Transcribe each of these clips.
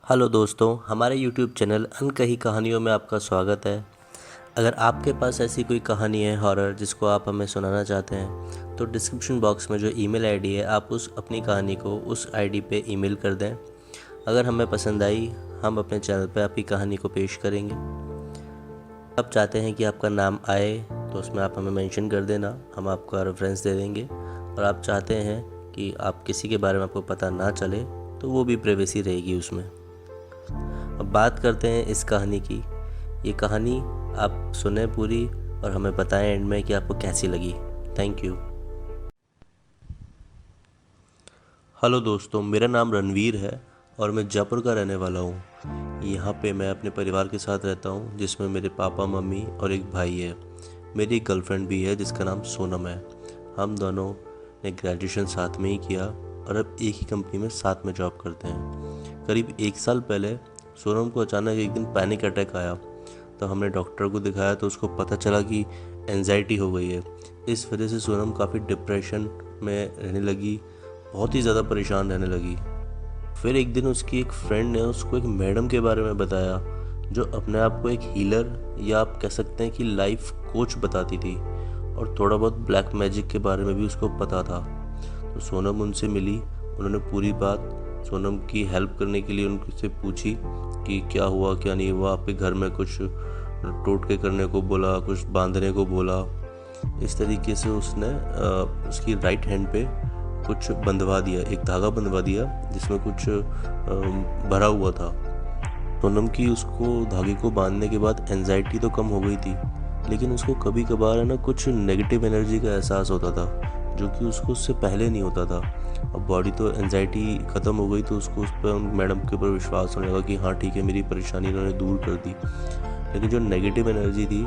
Hello दोस्तों, हमारे YouTube channel अनकही कहानियों में आपका स्वागत है। अगर आपके पास ऐसी कोई कहानी है हॉरर जिसको आप हमें सुनाना चाहते हैं तो डिस्क्रिप्शन बॉक्स में जो ईमेल आईडी है आप उस अपनी कहानी को उस आईडी पे ईमेल कर दें। अगर हमें पसंद आई हम अपने चैनल पे आपकी कहानी को पेश करेंगे। आप चाहते हैं कि आपका नाम आए तो उसमें आप हमें मेंशन कर देना, हम आपका रेफरेंस दे देंगे। और आप चाहते हैं कि आप किसी के बारे में आपको पता ना चले तो वो भी प्राइवेसी रहेगी उसमें। अब बात करते हैं इस कहानी की। ये कहानी आप सुने पूरी और हमें बताएं एंड में कि आपको कैसी लगी। Thank you. हेलो दोस्तों, मेरा नाम रणवीर है और मैं जयपुर का रहने वाला हूँ। यहाँ पे मैं अपने परिवार के साथ रहता हूँ जिसमें मेरे पापा मम्मी और एक भाई है। मेरी एक गर्लफ्रेंड भी है जिसका नाम सोनम है। हम दोनों ने ग्रेजुएशन साथ में ही किया और अब एक ही कंपनी में साथ में जॉब करते हैं। करीब 1 साल पहले सोनम को अचानक एक दिन पैनिक अटैक आया तो हमने डॉक्टर को दिखाया तो उसको पता चला कि एंजाइटी हो गई है। इस वजह से सोनम काफ़ी डिप्रेशन में रहने लगी, बहुत ही ज़्यादा परेशान रहने लगी। फिर एक दिन उसकी एक फ्रेंड ने उसको एक मैडम के बारे में बताया जो अपने आप को एक हीलर या आप कह सकते हैं कि लाइफ कोच बताती थी और थोड़ा बहुत ब्लैक मैजिक के बारे में भी उसको पता था। तो सोनम उनसे मिली, उन्होंने पूरी बात सोनम की हेल्प करने के लिए उनसे पूछी कि क्या हुआ क्या नहीं हुआ। आपके घर में कुछ टोटके करने को बोला, कुछ बांधने को बोला। इस तरीके से उसने उसकी राइट हैंड पे कुछ बंधवा दिया, एक धागा बंधवा दिया जिसमें कुछ भरा हुआ था। सोनम की उसको धागे को बांधने के बाद एंजाइटी तो कम हो गई थी, लेकिन उसको कभी कभार है ना कुछ नेगेटिव एनर्जी का एहसास होता था जो कि उसको उससे पहले नहीं होता था। अब बॉडी तो एंजाइटी ख़त्म हो गई तो उसको उस पर मैडम के ऊपर विश्वास होने लगा कि हाँ ठीक है, मेरी परेशानी इन्होंने दूर कर दी। लेकिन जो नेगेटिव एनर्जी थी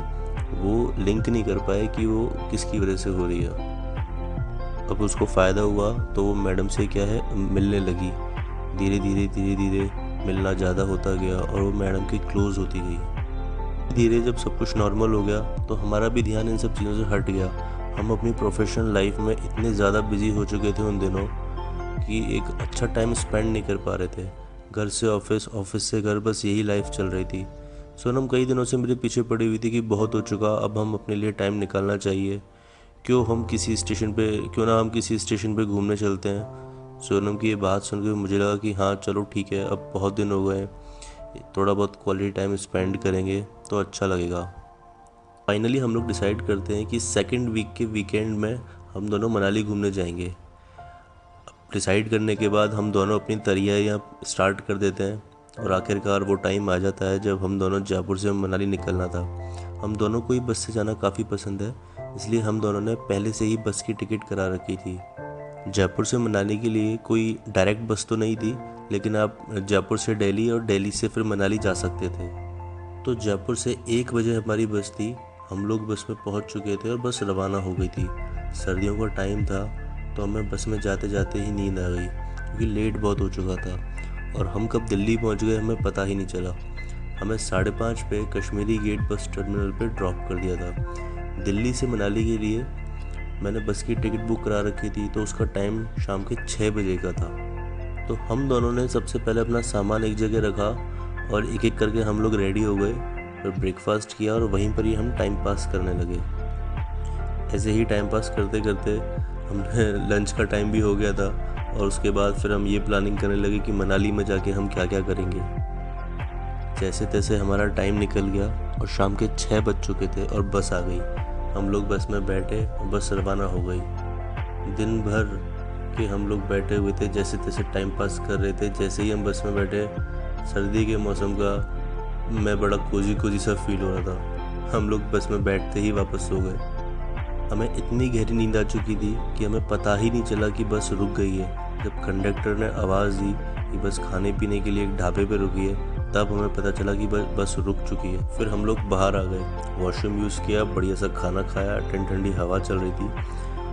वो लिंक नहीं कर पाए कि वो किसकी वजह से हो रही है। अब उसको फ़ायदा हुआ तो वो मैडम से क्या है मिलने लगी। धीरे धीरे धीरे धीरे मिलना ज़्यादा होता गया और वो मैडम की क्लोज़ होती गई। धीरे जब सब कुछ नॉर्मल हो गया तो हमारा भी ध्यान इन सब चीज़ों से हट गया। हम अपनी प्रोफेशनल लाइफ में इतने ज़्यादा बिजी हो चुके थे उन दिनों कि एक अच्छा टाइम स्पेंड नहीं कर पा रहे थे। घर से ऑफिस, ऑफिस से घर, बस यही लाइफ चल रही थी। सोनम कई दिनों से मेरे पीछे पड़ी हुई थी कि बहुत हो चुका, अब हम अपने लिए टाइम निकालना चाहिए। क्यों ना हम किसी स्टेशन पे घूमने चलते हैं। सोनम की ये बात सुन के मुझे लगा कि हाँ चलो ठीक है, अब बहुत दिन हो गए, थोड़ा बहुत क्वालिटी टाइम स्पेंड करेंगे तो अच्छा लगेगा। फाइनली हम लोग डिसाइड करते हैं कि सेकंड वीक के वीकेंड में हम दोनों मनाली घूमने जाएंगे। डिसाइड करने के बाद हम दोनों अपनी तैयारियाँ स्टार्ट कर देते हैं और आखिरकार वो टाइम आ जाता है जब हम दोनों जयपुर से मनाली निकलना था। हम दोनों को ही बस से जाना काफ़ी पसंद है, इसलिए हम दोनों ने पहले से ही बस की टिकट करा रखी थी। जयपुर से मनाली के लिए कोई डायरेक्ट बस तो नहीं थी, लेकिन आप जयपुर से दिल्ली और दिल्ली से फिर मनाली जा सकते थे। तो जयपुर से 1 बजे हमारी बस थी। हम लोग बस में पहुंच चुके थे और बस रवाना हो गई थी। सर्दियों का टाइम था तो हमें बस में जाते जाते ही नींद आ गई क्योंकि लेट बहुत हो चुका था और हम कब दिल्ली पहुंच गए हमें पता ही नहीं चला। हमें 5:30 पे कश्मीरी गेट बस टर्मिनल पे ड्रॉप कर दिया था। दिल्ली से मनाली के लिए मैंने बस की टिकट बुक करा रखी थी तो उसका टाइम शाम के 6 बजे का था। तो हम दोनों ने सबसे पहले अपना सामान एक जगह रखा और एक एक करके हम लोग रेडी हो गए और ब्रेकफास्ट किया और वहीं पर ही हम टाइम पास करने लगे। ऐसे ही टाइम पास करते करते हमने लंच का टाइम भी हो गया था और उसके बाद फिर हम ये प्लानिंग करने लगे कि मनाली में जाके हम क्या क्या करेंगे। जैसे तैसे हमारा टाइम निकल गया और शाम के 6 बज चुके थे और बस आ गई। हम लोग बस में बैठे और बस रवाना हो गई। दिन भर के हम लोग बैठे हुए थे, जैसे तैसे टाइम पास कर रहे थे। जैसे ही हम बस में बैठे, सर्दी के मौसम का मैं बड़ा कोजी कोजी सा फील हो रहा था। हम लोग बस में बैठते ही वापस सो गए। हमें इतनी गहरी नींद आ चुकी थी कि हमें पता ही नहीं चला कि बस रुक गई है। जब कंडक्टर ने आवाज़ दी कि बस खाने पीने के लिए एक ढाबे पे रुकी है, तब हमें पता चला कि बस रुक चुकी है। फिर हम लोग बाहर आ गए, वॉशरूम यूज़ किया, बढ़िया सा खाना खाया, ठंडी ठंडी हवा चल रही थी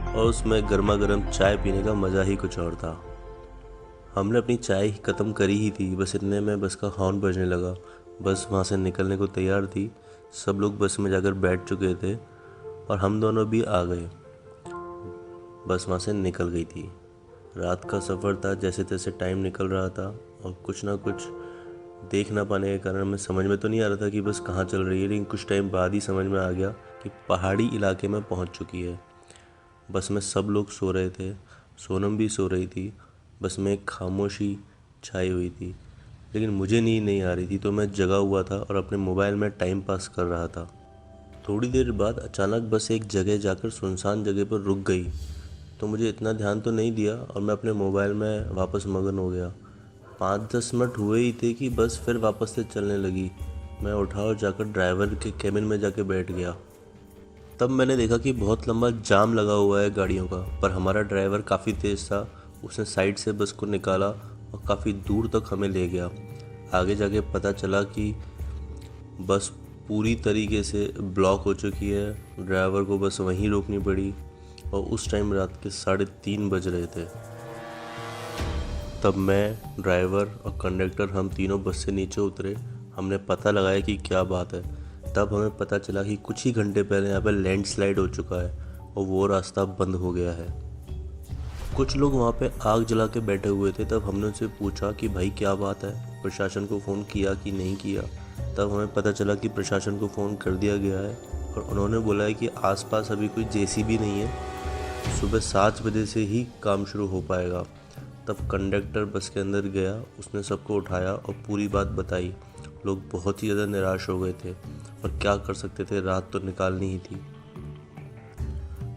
और उसमें गर्मा गर्म चाय पीने का मज़ा ही कुछ और था। हमने अपनी चाय ख़त्म करी ही थी, बस इतने में बस का हॉर्न बजने लगा। बस वहाँ से निकलने को तैयार थी। सब लोग बस में जाकर बैठ चुके थे और हम दोनों भी आ गए। बस वहाँ से निकल गई थी। रात का सफ़र था, जैसे तैसे टाइम निकल रहा था और कुछ ना कुछ देख ना पाने के कारण मैं समझ में तो नहीं आ रहा था कि बस कहाँ चल रही है, लेकिन कुछ टाइम बाद ही समझ में आ गया कि पहाड़ी इलाके में पहुँच चुकी है। बस में सब लोग सो रहे थे, सोनम भी सो रही थी। बस में एक खामोशी छाई हुई थी, लेकिन मुझे नींद नहीं आ रही थी, तो मैं जगा हुआ था और अपने मोबाइल में टाइम पास कर रहा था। थोड़ी देर बाद अचानक बस एक जगह जाकर सुनसान जगह पर रुक गई, तो मुझे इतना ध्यान तो नहीं दिया और मैं अपने मोबाइल में वापस मगन हो गया। 5-10 मिनट हुए ही थे कि बस फिर वापस से चलने लगी। मैं उठा और जाकर ड्राइवर के केबिन में जाके बैठ गया। तब मैंने देखा कि बहुत लंबा जाम लगा हुआ है गाड़ियों का, पर हमारा ड्राइवर काफ़ी तेज़ था। उसने साइड से बस को निकाला और काफ़ी दूर तक हमें ले गया। आगे जाके पता चला कि बस पूरी तरीके से ब्लॉक हो चुकी है। ड्राइवर को बस वहीं रोकनी पड़ी और उस टाइम रात के 3:30 बज रहे थे। तब मैं, ड्राइवर और कंडक्टर हम तीनों बस से नीचे उतरे। हमने पता लगाया कि क्या बात है। तब हमें पता चला कि कुछ ही घंटे पहले यहाँ पर लैंडस्लाइड हो चुका है और वो रास्ता बंद हो गया है। कुछ लोग वहाँ पे आग जला के बैठे हुए थे। तब हमने उनसे पूछा कि भाई क्या बात है, प्रशासन को फ़ोन किया कि नहीं किया। तब हमें पता चला कि प्रशासन को फ़ोन कर दिया गया है और उन्होंने बोला है कि आसपास अभी कोई जेसीबी नहीं है, सुबह 7 बजे से ही काम शुरू हो पाएगा। तब कंडक्टर बस के अंदर गया, उसने सबको उठाया और पूरी बात बताई। लोग बहुत ही ज़्यादा निराश हो गए थे और क्या कर सकते थे, रात तो निकालनी ही थी।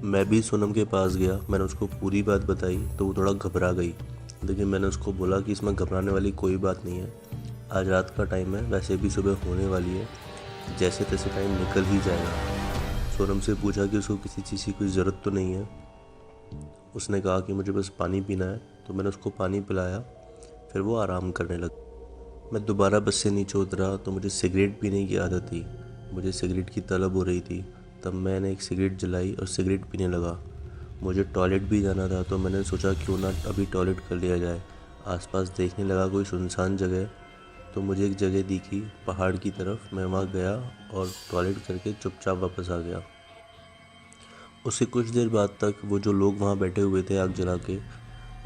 मैं भी सोनम के पास गया, मैंने उसको पूरी बात बताई तो वो थोड़ा घबरा गई, लेकिन मैंने उसको बोला कि इसमें घबराने वाली कोई बात नहीं है। आज रात का टाइम है, वैसे भी सुबह होने वाली है, जैसे तैसे टाइम निकल ही जाएगा। सोनम से पूछा कि उसको किसी चीज़ की कोई ज़रूरत तो नहीं है। उसने कहा कि मुझे बस पानी पीना है, तो मैंने उसको पानी पिलाया। फिर वो आराम करने लगा। मैं दोबारा बस से नीचे उतरा तो मुझे सिगरेट पीने की आदत थी। मुझे सिगरेट की तलब हो रही थी। तब मैंने एक सिगरेट जलाई और सिगरेट पीने लगा। मुझे टॉयलेट भी जाना था, तो मैंने सोचा क्यों ना अभी टॉयलेट कर लिया जाए। आसपास देखने लगा कोई सुनसान जगह, तो मुझे एक जगह दिखी पहाड़ की तरफ। मैं वहाँ गया और टॉयलेट करके चुपचाप वापस आ गया। उसके कुछ देर बाद तक वो जो लोग वहाँ बैठे हुए थे आग जला के,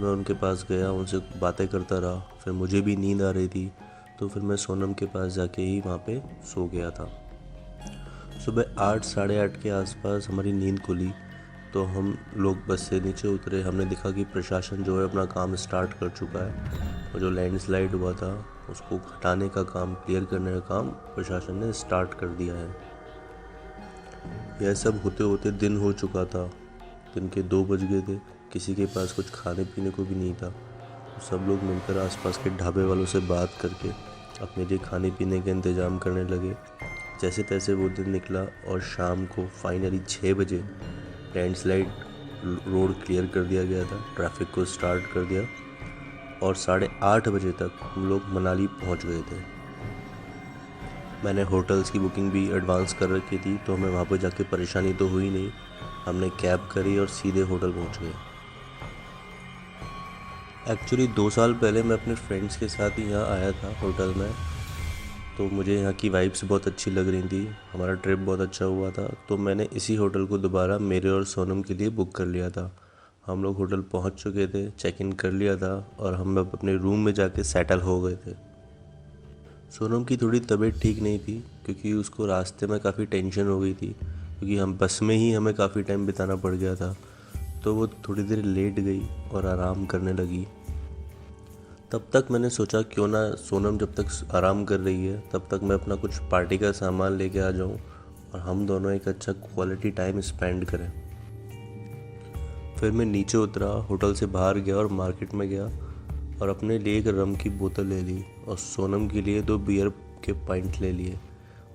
मैं उनके पास गया, उनसे बातें करता रहा। फिर मुझे भी नींद आ रही थी, तो फिर मैं सोनम के पास जाके ही वहाँ पे सो गया था। सुबह 8 साढ़े 8 के आसपास हमारी नींद खुली, तो हम लोग बस से नीचे उतरे। हमने देखा कि प्रशासन जो है अपना काम स्टार्ट कर चुका है और जो लैंडस्लाइड हुआ था उसको हटाने का काम, क्लियर करने का काम प्रशासन ने स्टार्ट कर दिया है। यह सब होते होते दिन हो चुका था। दिन के 2 बज गए थे। किसी के पास कुछ खाने पीने को भी नहीं था। तो सब लोग मिलकर आसपास के ढाबे वालों से बात करके अपने लिए खाने पीने का इंतज़ाम करने लगे। जैसे तैसे वो दिन निकला और शाम को फाइनली 6 बजे लैंडस्लाइड रोड क्लियर कर दिया गया था, ट्रैफिक को स्टार्ट कर दिया और 8:30 बजे तक हम लोग मनाली पहुंच गए थे। मैंने होटल्स की बुकिंग भी एडवांस कर रखी थी, तो हमें वहाँ पर जाके परेशानी तो हुई नहीं। हमने कैब करी और सीधे होटल पहुँच गए। एक्चुअली 2 साल पहले मैं अपने फ्रेंड्स के साथ ही यहाँ आया था होटल में, तो मुझे यहाँ की वाइब्स बहुत अच्छी लग रही थी। हमारा ट्रिप बहुत अच्छा हुआ था, तो मैंने इसी होटल को दोबारा मेरे और सोनम के लिए बुक कर लिया था। हम लोग होटल पहुँच चुके थे, चेक इन कर लिया था और हम अब अपने रूम में जाके सेटल हो गए थे। सोनम की थोड़ी तबीयत ठीक नहीं थी, क्योंकि उसको रास्ते में काफ़ी टेंशन हो गई थी, क्योंकि हम बस में ही हमें काफ़ी टाइम बिताना पड़ गया था। तो वो थोड़ी देर लेट गई और आराम करने लगी। तब तक मैंने सोचा क्यों ना सोनम जब तक आराम कर रही है तब तक मैं अपना कुछ पार्टी का सामान लेके आ जाऊं और हम दोनों एक अच्छा क्वालिटी टाइम स्पेंड करें। फिर मैं नीचे उतरा, होटल से बाहर गया और मार्केट में गया और अपने लिए एक रम की बोतल ले ली और सोनम के लिए 2 बियर के पॉइंट ले लिए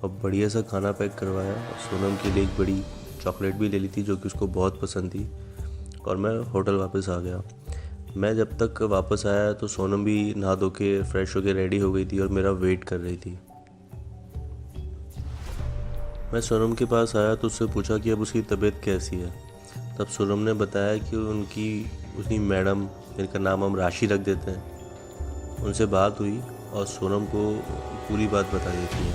और बढ़िया सा खाना पैक करवाया। और सोनम के लिए एक बड़ी चॉकलेट भी ले ली थी, जो कि उसको बहुत पसंद थी। और मैं होटल वापस आ गया। मैं जब तक वापस आया तो सोनम भी नहा धो के फ्रेश होके रेडी हो गई थी और मेरा वेट कर रही थी। मैं सोनम के पास आया तो उससे पूछा कि अब उसकी तबीयत कैसी है। तब सोनम ने बताया कि उसकी मैडम, जिनका नाम हम राशि रख देते हैं, उनसे बात हुई और सोनम को पूरी बात बता देती है।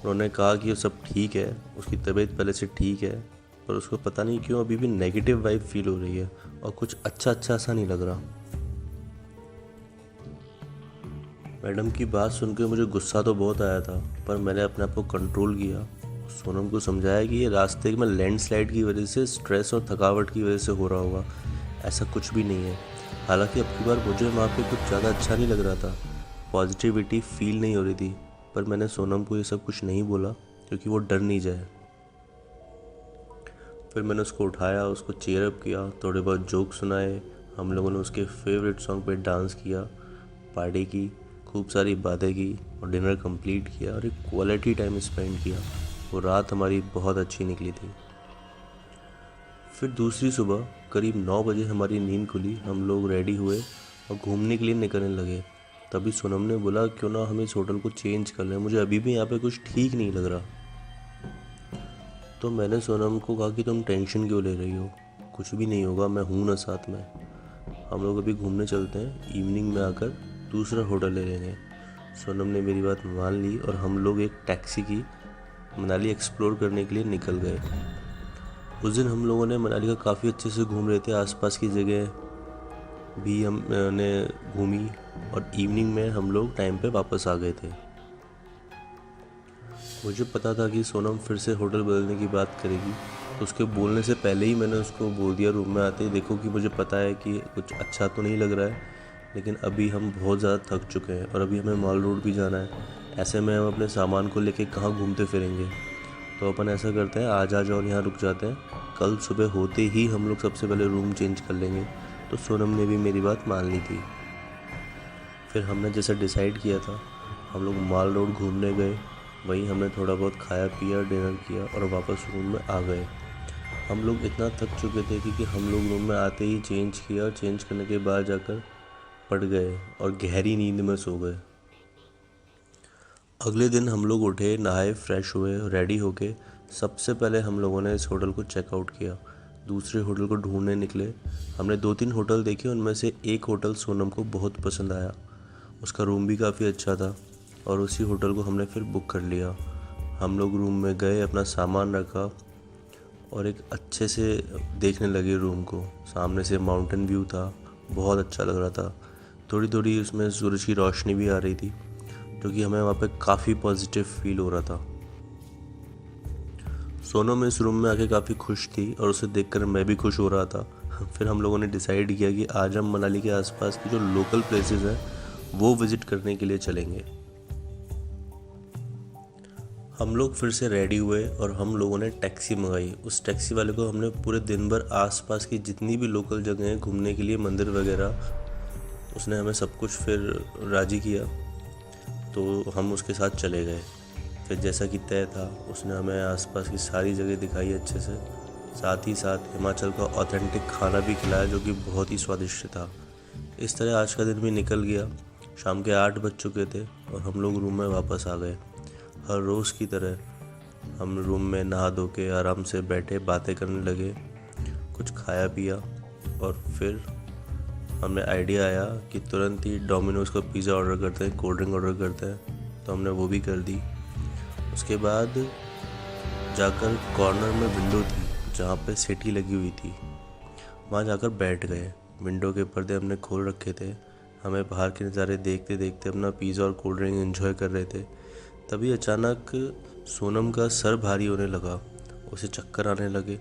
उन्होंने कहा कि सब ठीक है, उसकी तबीयत पहले से ठीक है, पर उसको पता नहीं क्यों अभी भी नेगेटिव वाइब फील हो रही है और कुछ अच्छा अच्छा सा नहीं लग रहा। मैडम की बात सुन के मुझे गुस्सा तो बहुत आया था, पर मैंने अपने आप को कंट्रोल किया। सोनम को समझाया कि ये रास्ते में लैंडस्लाइड की वजह से स्ट्रेस और थकावट की वजह से हो रहा होगा, ऐसा कुछ भी नहीं है। हालांकि अब की बार मुझे वहाँ पे कुछ ज़्यादा अच्छा नहीं लग रहा था, पॉजिटिविटी फील नहीं हो रही थी, पर मैंने सोनम को ये सब कुछ नहीं बोला क्योंकि वो डर नहीं जाए। फिर मैंने उसको उठाया, उसको चीयर अप किया, थोड़े बहुत जोक सुनाए, हम लोगों ने उसके फेवरेट सॉन्ग पे डांस किया, पार्टी की, खूब सारी बातें की और डिनर कंप्लीट किया और एक क्वालिटी टाइम स्पेंड किया। वो रात हमारी बहुत अच्छी निकली थी। फिर दूसरी सुबह करीब 9 बजे हमारी नींद खुली, हम लोग रेडी हुए और घूमने के लिए निकलने लगे। तभी सोनम ने बोला क्यों ना हम इस होटल को चेंज कर लें, मुझे अभी भी यहाँ पे कुछ ठीक नहीं लग रहा। तो मैंने सोनम को कहा कि तुम टेंशन क्यों ले रही हो, कुछ भी नहीं होगा, मैं हूँ ना साथ में। हम लोग अभी घूमने चलते हैं, इवनिंग में आकर दूसरा होटल ले लेंगे। सोनम ने मेरी बात मान ली और हम लोग एक टैक्सी की मनाली एक्सप्लोर करने के लिए निकल गए। उस दिन हम लोगों ने मनाली का काफ़ी अच्छे से घूम रहे थे, आसपास की जगह भी हमने घूमी और इवनिंग में हम लोग टाइम पे वापस आ गए थे। मुझे पता था कि सोनम फिर से होटल बदलने की बात करेगी, तो उसके बोलने से पहले ही मैंने उसको बोल दिया रूम में आते ही, देखो कि मुझे पता है कि कुछ अच्छा तो नहीं लग रहा है, लेकिन अभी हम बहुत ज़्यादा थक चुके हैं और अभी हमें मॉल रोड भी जाना है। ऐसे में हम अपने सामान को लेके कहाँ घूमते फिरेंगे, तो अपन ऐसा करते हैं, आज आ जाओ और यहाँ रुक जाते हैं, कल सुबह होते ही हम लोग सबसे पहले रूम चेंज कर लेंगे। तो सोनम ने भी मेरी बात मान ली थी। फिर हमने जैसा डिसाइड किया था, हम लोग मॉल रोड घूमने गए, वहीं हमने थोड़ा बहुत खाया पिया, डिनर किया और वापस रूम में आ गए। हम लोग इतना थक चुके थे कि हम लोग रूम में आते ही चेंज किया और चेंज करने के बाद जाकर पड़ गए और गहरी नींद में सो गए। अगले दिन हम लोग उठे, नहाए, फ्रेश हुए, रेडी होके सबसे पहले हम लोगों ने इस होटल को चेकआउट किया, दूसरे होटल को ढूंढने निकले। हमने 2-3 होटल देखे, उनमें से एक होटल सोनम को बहुत पसंद आया, उसका रूम भी काफ़ी अच्छा था और उसी होटल को हमने फिर बुक कर लिया। हम लोग रूम में गए, अपना सामान रखा और एक अच्छे से देखने लगे रूम को। सामने से माउंटेन व्यू था, बहुत अच्छा लग रहा था। थोड़ी थोड़ी उसमें सूरज की रोशनी भी आ रही थी, क्योंकि हमें वहाँ पे काफ़ी पॉजिटिव फील हो रहा था। सोनम इस रूम में आके काफ़ी खुश थी और उसे देखकर मैं भी खुश हो रहा था। फिर हम लोगों ने डिसाइड किया कि आज हम मनाली के आसपास की जो लोकल प्लेसेस हैं वो विज़िट करने के लिए चलेंगे। हम लोग फिर से रेडी हुए और हम लोगों ने टैक्सी मंगाई। उस टैक्सी वाले को हमने पूरे दिन भर आसपास की जितनी भी लोकल जगह हैं घूमने के लिए, मंदिर वगैरह, उसने हमें सब कुछ फिर राज़ी किया, तो हम उसके साथ चले गए। फिर जैसा कि तय था, उसने हमें आसपास की सारी जगह दिखाई अच्छे से, साथ ही साथ हिमाचल का ऑथेंटिक खाना भी खिलाया जो कि बहुत ही स्वादिष्ट था। इस तरह आज का दिन भी निकल गया। शाम के 8 बज चुके थे और हम लोग रूम में वापस आ गए। हर रोज़ की तरह हम रूम में नहा धो के आराम से बैठे, बातें करने लगे, कुछ खाया पिया और फिर हमें आइडिया आया कि तुरंत ही डोमिनोज़ का पिज़्ज़ा ऑर्डर करते हैं, कोल्ड ड्रिंक ऑर्डर करते हैं, तो हमने वो भी कर दी। उसके बाद जाकर कॉर्नर में विंडो थी जहाँ पे सीटी लगी हुई थी, वहाँ जाकर बैठ गए। विंडो के पर्दे हमने खोल रखे थे, हमें बाहर के नज़ारे देखते देखते अपना पिज़्ज़ा और कोल्ड ड्रिंक एंजॉय कर रहे थे। तभी अचानक सोनम का सर भारी होने लगा, उसे चक्कर आने लगे।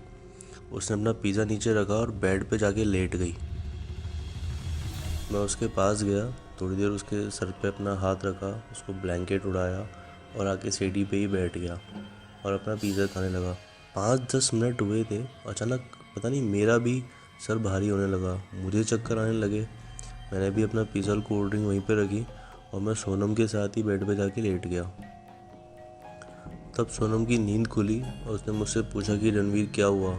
उसने अपना पिज़्ज़ा नीचे रखा और बेड पे जाके लेट गई। मैं उसके पास गया, थोड़ी देर उसके सर पे अपना हाथ रखा, उसको ब्लैंकेट उड़ाया और आके सीढ़ी पे ही बैठ गया और अपना पिज़्ज़ा खाने लगा। 5-10 मिनट हुए थे, अचानक पता नहीं मेरा भी सर भारी होने लगा, मुझे चक्कर आने लगे। मैंने भी अपना पिज़्ज़ा और कोल्ड ड्रिंक वहीं पे रखी और मैं सोनम के साथ ही बेड पे जाके लेट गया। तब सोनम की नींद खुली और उसने मुझसे पूछा कि रणवीर क्या हुआ।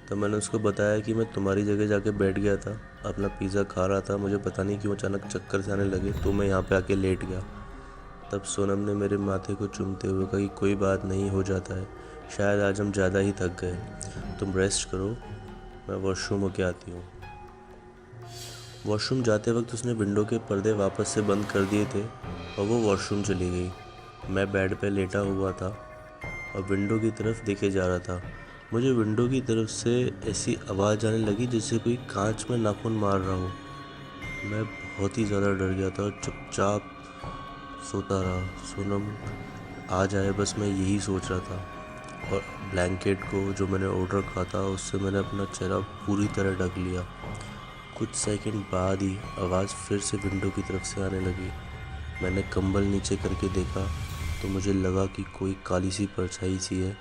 तब मैंने उसको बताया कि मैं तुम्हारी जगह जाके बैठ गया था, अपना पिज़्ज़ा खा रहा था, मुझे पता नहीं क्यों अचानक चक्कर से आने लगे, तो मैं यहाँ पे आके लेट गया। तब सोनम ने मेरे माथे को चूमते हुए कहा कि कोई बात नहीं, हो जाता है, शायद आज हम ज़्यादा ही थक गए, तुम रेस्ट करो, मैं वॉशरूम होके आती हूँ। वॉशरूम जाते वक्त उसने विंडो के पर्दे वापस से बंद कर दिए थे और वो वॉशरूम चली गई। मैं बेड पे लेटा हुआ था और विंडो की तरफ देखे जा रहा था। मुझे विंडो की तरफ से ऐसी आवाज़ आने लगी जैसे कोई कांच में नाखून मार रहा हो। मैं बहुत ही ज़्यादा डर गया था और चुपचाप सोता रहा। सोनम आ जाए बस मैं यही सोच रहा था। और ब्लैंकेट को जो मैंने ऑर्डर करा था उससे मैंने अपना चेहरा पूरी तरह ढक लिया। कुछ सेकंड बाद ही आवाज़ फिर से विंडो की तरफ से आने लगी। मैंने कंबल नीचे करके देखा तो मुझे लगा कि कोई काली सी परछाई सी है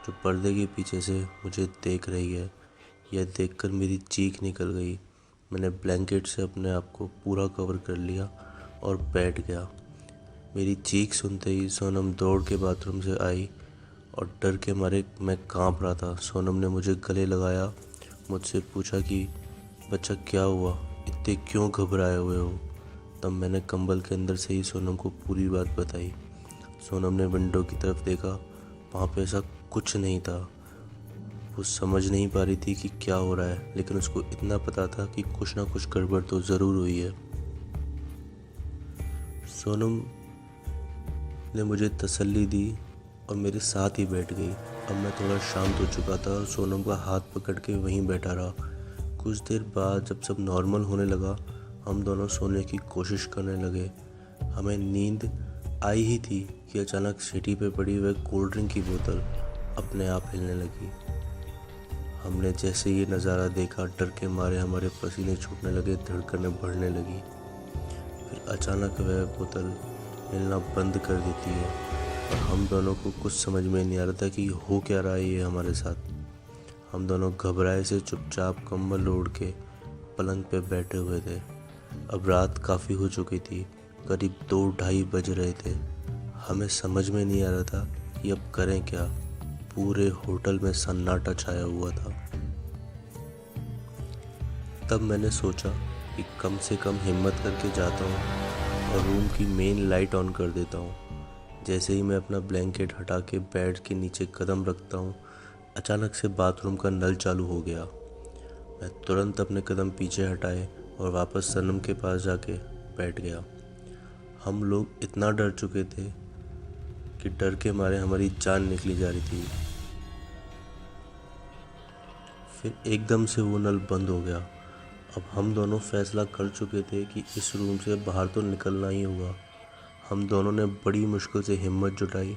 जो पर्दे के पीछे से मुझे देख रही है। यह देखकर मेरी चीख निकल गई। मैंने ब्लैंकेट से अपने आप को पूरा कवर कर लिया और बैठ गया। मेरी चीख सुनते ही सोनम दौड़ के बाथरूम से आई और डर के मारे मैं कांप रहा था। सोनम ने मुझे गले लगाया, मुझसे पूछा कि बच्चा क्या हुआ, इतने क्यों घबराए हुए हो। तब मैंने कंबल के अंदर से ही सोनम को पूरी बात बताई। सोनम ने विंडो की तरफ देखा, वहाँ पे ऐसा कुछ नहीं था। वो समझ नहीं पा रही थी कि क्या हो रहा है, लेकिन उसको इतना पता था कि कुछ ना कुछ गड़बड़ तो ज़रूर हुई है। सोनम ने मुझे तसल्ली दी और मेरे साथ ही बैठ गई। अब मैं थोड़ा शांत हो चुका था और सोनम का हाथ पकड़ के वहीं बैठा रहा। कुछ देर बाद जब सब नॉर्मल होने लगा, हम दोनों सोने की कोशिश करने लगे। हमें नींद आई ही थी कि अचानक सीटी पे पड़ी हुई कोल्ड ड्रिंक की बोतल अपने आप हिलने लगी। हमने जैसे ये नज़ारा देखा, डर के मारे हमारे पसीने छूटने लगे, धड़कनें बढ़ने लगी। फिर अचानक वह बोतल हिलना बंद कर देती है और हम दोनों को कुछ समझ में नहीं आ रहा था कि हो क्या रहा है ये हमारे साथ। हम दोनों घबराए से चुपचाप कंबल ओढ़ के पलंग पे बैठे हुए थे। अब रात काफ़ी हो चुकी थी, करीब 2-2:30 बज रहे थे। हमें समझ में नहीं आ रहा था कि अब करें क्या। पूरे होटल में सन्नाटा छाया हुआ था। तब मैंने सोचा कि कम से कम हिम्मत करके जाता हूँ और रूम की मेन लाइट ऑन कर देता हूँ। जैसे ही मैं अपना ब्लैंकेट हटा के बेड के नीचे कदम रखता हूँ, अचानक से बाथरूम का नल चालू हो गया। मैं तुरंत अपने कदम पीछे हटाए और वापस सनम के पास जाके बैठ गया। हम लोग इतना डर चुके थे कि डर के मारे हमारी जान निकली जा रही थी। फिर एकदम से वो नल बंद हो गया। अब हम दोनों फैसला कर चुके थे कि इस रूम से बाहर तो निकलना ही होगा। हम दोनों ने बड़ी मुश्किल से हिम्मत जुटाई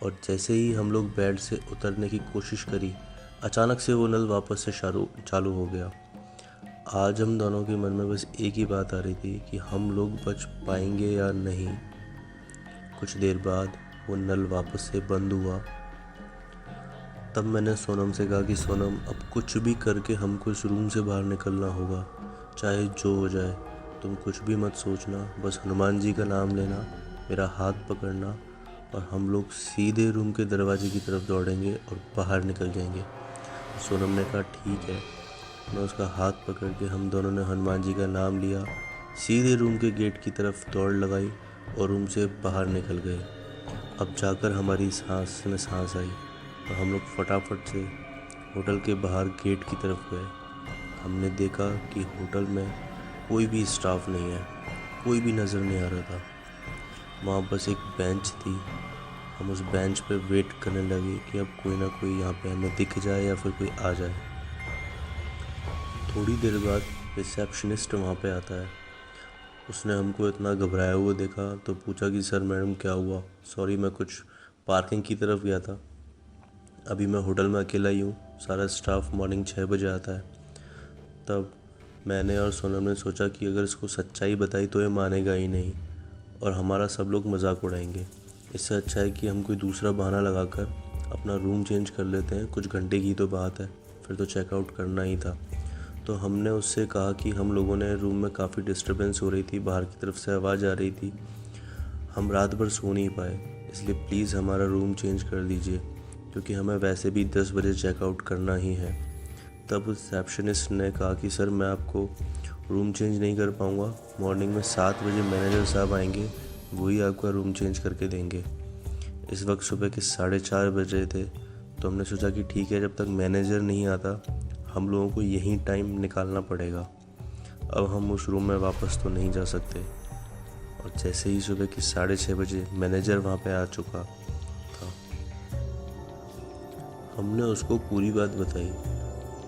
और जैसे ही हम लोग बेड से उतरने की कोशिश करी, अचानक से वो नल वापस से चालू हो गया। आज हम दोनों के मन में बस एक ही बात आ रही थी कि हम लोग बच पाएंगे या नहीं। कुछ देर बाद वो नल वापस से बंद हुआ। तब मैंने सोनम से कहा कि सोनम, अब कुछ भी करके हमको इस रूम से बाहर निकलना होगा, चाहे जो हो जाए। तुम कुछ भी मत सोचना, बस हनुमान जी का नाम लेना, मेरा हाथ पकड़ना और हम लोग सीधे रूम के दरवाजे की तरफ दौड़ेंगे और बाहर निकल जाएंगे। सोनम ने कहा ठीक है। मैं उसका हाथ पकड़ के हम दोनों ने हनुमान जी का नाम लिया, सीधे रूम के गेट की तरफ दौड़ लगाई और रूम से बाहर निकल गए। अब जाकर हमारी सांस में सांस आई और हम लोग फटाफट से होटल के बाहर गेट की तरफ गए। हमने देखा कि होटल में कोई भी स्टाफ नहीं है, कोई भी नज़र नहीं आ रहा था। वहाँ बस एक बेंच थी। हम उस बेंच पे वेट करने लगे कि अब कोई ना कोई यहाँ पे हमें दिख जाए या फिर कोई आ जाए। थोड़ी देर बाद रिसेप्शनिस्ट वहाँ पे आता है। उसने हमको इतना घबराया हुआ देखा तो पूछा कि सर मैडम क्या हुआ। सॉरी, मैं कुछ पार्किंग की तरफ गया था। अभी मैं होटल में अकेला ही हूँ, सारा स्टाफ मॉर्निंग 6 बजे आता है। तब मैंने और सोनम ने सोचा कि अगर इसको सच्चाई बताई तो ये मानेगा ही नहीं और हमारा सब लोग मजाक उड़ाएंगे। इससे अच्छा है कि हम कोई दूसरा बहाना लगाकर अपना रूम चेंज कर लेते हैं। कुछ घंटे की तो बात है, फिर तो चेकआउट करना ही था। तो हमने उससे कहा कि हम लोगों ने रूम में काफ़ी डिस्टर्बेंस हो रही थी, बाहर की तरफ से आवाज़ आ रही थी, हम रात भर सो नहीं पाए, इसलिए प्लीज़ हमारा रूम चेंज कर दीजिए, क्योंकि हमें वैसे भी 10 बजे चेकआउट करना ही है। तब रिसेप्शनिस्ट ने कहा कि सर मैं आपको रूम चेंज नहीं कर पाऊँगा, मॉर्निंग में 7 बजे मैनेजर साहब आएंगे, वही आपका रूम चेंज करके देंगे। इस वक्त सुबह के 4:30 बज रहे थे, तो हमने सोचा कि ठीक है, जब तक मैनेजर नहीं आता हम लोगों को यहीं टाइम निकालना पड़ेगा। अब हम उस रूम में वापस तो नहीं जा सकते। और जैसे ही सुबह के 6:30 बजे मैनेजर वहाँ पे आ चुका था, हमने उसको पूरी बात बताई।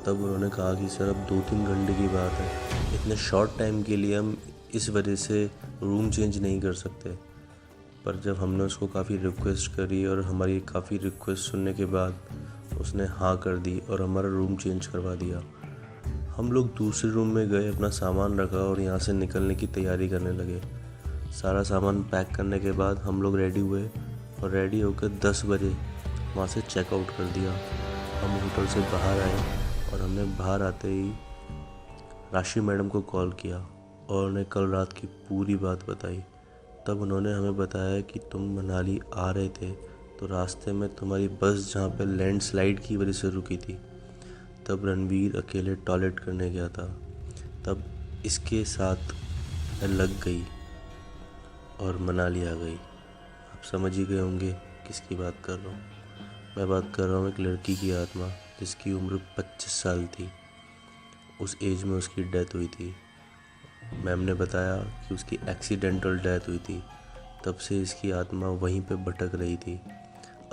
तब उन्होंने कहा कि सर अब 2-3 घंटे की बात है, इतने शॉर्ट टाइम के लिए हम इस वजह से रूम चेंज नहीं कर सकते। पर जब हमने उसको काफ़ी रिक्वेस्ट करी और हमारी काफ़ी रिक्वेस्ट सुनने के बाद उसने हाँ कर दी और हमारा रूम चेंज करवा दिया। हम लोग दूसरे रूम में गए, अपना सामान रखा और यहाँ से निकलने की तैयारी करने लगे। सारा सामान पैक करने के बाद हम लोग रेडी हुए और रेडी होकर 10 बजे वहाँ से चेकआउट कर दिया। हम होटल से बाहर आए और हमने बाहर आते ही राशि मैडम को कॉल किया और उन्हें कल रात की पूरी बात बताई। तब उन्होंने हमें बताया कि तुम मनाली आ रहे थे तो रास्ते में तुम्हारी बस जहाँ पे लैंडस्लाइड की वजह से रुकी थी, तब रणवीर अकेले टॉयलेट करने गया था। तब इसके साथ लग गई और मनाली आ गई। आप समझ ही गए होंगे किसकी बात कर रहा हूँ। मैं बात कर रहा हूँ एक लड़की की आत्मा जिसकी उम्र 25 साल थी। उस एज में उसकी डेथ हुई थी। मैम ने बताया कि उसकी एक्सीडेंटल डेथ हुई थी। तब से इसकी आत्मा वहीं पे भटक रही थी।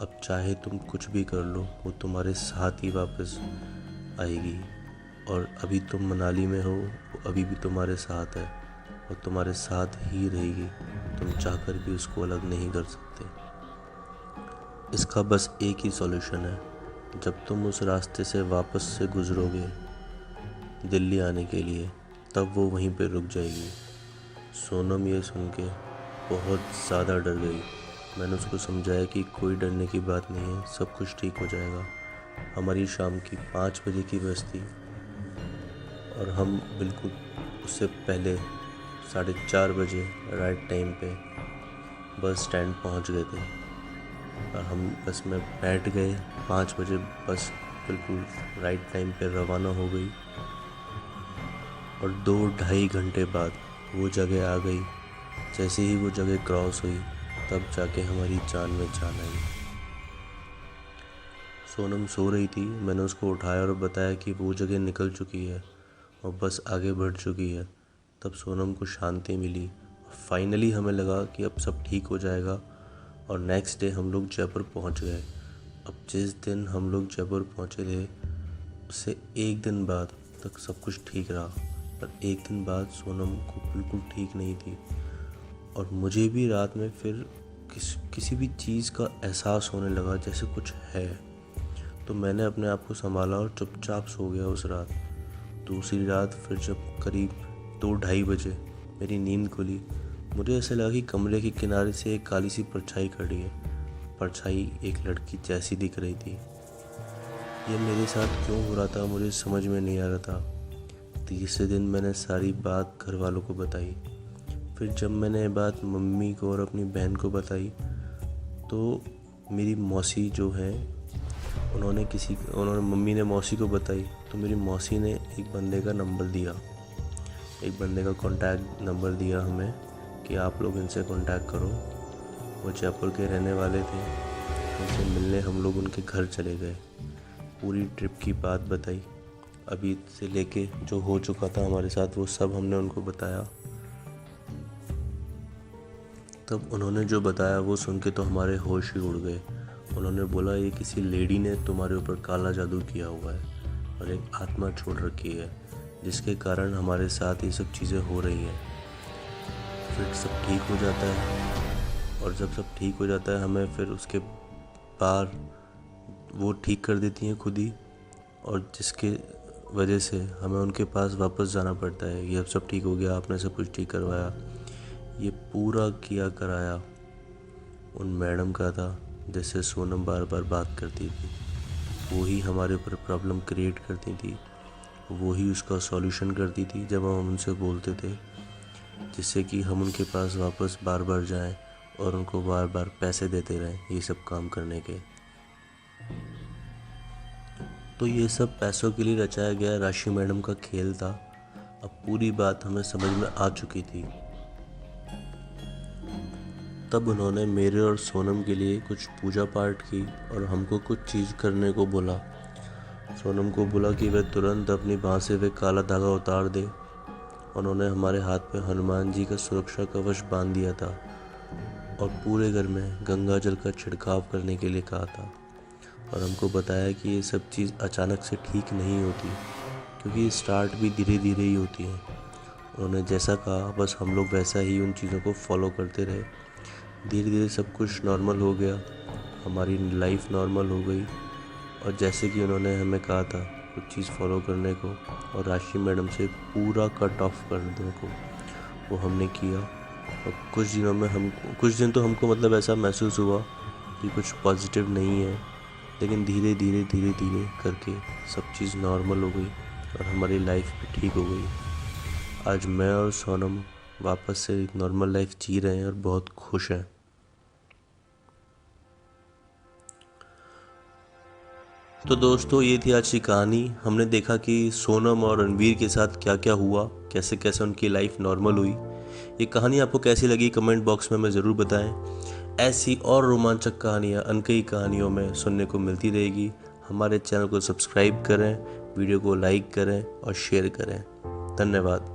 अब चाहे तुम कुछ भी कर लो, वो तुम्हारे साथ ही वापस आएगी। और अभी तुम मनाली में हो, वो अभी भी तुम्हारे साथ है और तुम्हारे साथ ही रहेगी। तुम चाहकर भी उसको अलग नहीं कर सकते। इसका बस एक ही सॉल्यूशन है। जब तुम उस रास्ते से वापस से गुजरोगे दिल्ली आने के लिए, तब वो वहीं पे रुक जाएगी। सोनम ये सुन के बहुत ज़्यादा डर गई। मैंने उसको समझाया कि कोई डरने की बात नहीं है, सब कुछ ठीक हो जाएगा। हमारी शाम की 5 बजे की बस थी और हम बिल्कुल उससे पहले 4:30 बजे राइट टाइम पे बस स्टैंड पहुंच गए थे और हम बस में बैठ गए। 5 बजे बस बिल्कुल राइट टाइम पे रवाना हो गई और 2-2.5 घंटे बाद वो जगह आ गई। जैसे ही वो जगह क्रॉस हुई तब जाके हमारी जान में जान आई। सोनम सो रही थी। मैंने उसको उठाया और बताया कि वो जगह निकल चुकी है और बस आगे बढ़ चुकी है। तब सोनम को शांति मिली। फाइनली हमें लगा कि अब सब ठीक हो जाएगा और नेक्स्ट डे हम लोग जयपुर पहुंच गए। अब जिस दिन हम लोग जयपुर पहुंचे थे उससे एक दिन बाद तक सब कुछ ठीक रहा, पर एक दिन बाद सोनम को बिल्कुल ठीक नहीं थी और मुझे भी रात में फिर किसी भी चीज़ का एहसास होने लगा जैसे कुछ है। तो मैंने अपने आप को संभाला और चुपचाप सो गया उस रात। दूसरी रात फिर जब करीब 2-2.5 बजे मेरी नींद खुली, मुझे ऐसा लगा कि कमरे के किनारे से एक काली सी परछाई खड़ी है। परछाई एक लड़की जैसी दिख रही थी। ये मेरे साथ क्यों हो रहा था मुझे समझ में नहीं आ रहा था। तीसरे दिन मैंने सारी बात घर वालों को बताई। फिर जब मैंने ये बात मम्मी को और अपनी बहन को बताई तो मेरी मौसी जो है उन्होंने मम्मी ने मौसी को बताई तो मेरी मौसी ने एक बंदे का नंबर दिया, एक बंदे का कॉन्टैक्ट नंबर दिया हमें कि आप लोग इनसे कॉन्टैक्ट करो। वो जयपुर के रहने वाले थे। उनसे मिलने हम लोग उनके घर चले गए। पूरी ट्रिप की बात बताई, अभी से लेके जो हो चुका था हमारे साथ वो सब हमने उनको बताया। तब उन्होंने जो बताया वो सुन के तो हमारे होश ही उड़ गए। उन्होंने बोला ये किसी लेडी ने तुम्हारे ऊपर काला जादू किया हुआ है और एक आत्मा छोड़ रखी है जिसके कारण हमारे साथ ये सब चीज़ें हो रही हैं। फिर सब ठीक हो जाता है और जब सब ठीक हो जाता है हमें फिर उसके बाद वो ठीक कर देती हैं खुद ही, और जिसके वजह से हमें उनके पास वापस जाना पड़ता है। ये अब सब ठीक हो गया, आपने सब कुछ ठीक करवाया। ये पूरा किया कराया उन मैडम का था जिससे सोनम बार बार बात करती थी। वो ही हमारे ऊपर प्रॉब्लम क्रिएट करती थी, वो ही उसका सॉल्यूशन करती थी जब हम उनसे बोलते थे, जिससे कि हम उनके पास वापस बार बार जाएं और उनको बार बार पैसे देते रहें ये सब काम करने के। तो ये सब पैसों के लिए रचाया गया राशि मैडम का खेल था। अब पूरी बात हमें समझ में आ चुकी थी। तब उन्होंने मेरे और सोनम के लिए कुछ पूजा पाठ की और हमको कुछ चीज़ करने को बोला। सोनम को बोला कि वह तुरंत अपनी बाँह से वह काला धागा उतार दे। उन्होंने हमारे हाथ पे हनुमान जी का सुरक्षा कवच बांध दिया था और पूरे घर में गंगा जल का छिड़काव करने के लिए कहा था और हमको बताया कि ये सब चीज़ अचानक से ठीक नहीं होती, क्योंकि स्टार्ट भी धीरे धीरे ही होती है। उन्होंने जैसा कहा बस हम लोग वैसा ही उन चीज़ों को फॉलो करते रहे। धीरे धीरे सब कुछ नॉर्मल हो गया, हमारी लाइफ नॉर्मल हो गई। और जैसे कि उन्होंने हमें कहा था कुछ चीज़ फॉलो करने को और राशि मैडम से पूरा कट ऑफ करने को, वो हमने किया। और कुछ दिन तो हमको मतलब ऐसा महसूस हुआ कि कुछ पॉजिटिव नहीं है, लेकिन धीरे धीरे धीरे धीरे करके सब चीज़ नॉर्मल हो गई और हमारी लाइफ भी ठीक हो गई। आज मैं और सोनम वापस से एक नॉर्मल लाइफ जी रहे हैं और बहुत खुश हैं। तो दोस्तों, ये थी आज की कहानी। हमने देखा कि सोनम और रणवीर के साथ क्या क्या हुआ, कैसे कैसे उनकी लाइफ नॉर्मल हुई। ये कहानी आपको कैसी लगी कमेंट बॉक्स में हमें ज़रूर बताएं। ऐसी और रोमांचक कहानियाँ अनकही कहानियों में सुनने को मिलती रहेगी। हमारे चैनल को सब्सक्राइब करें, वीडियो को लाइक करें और शेयर करें। धन्यवाद।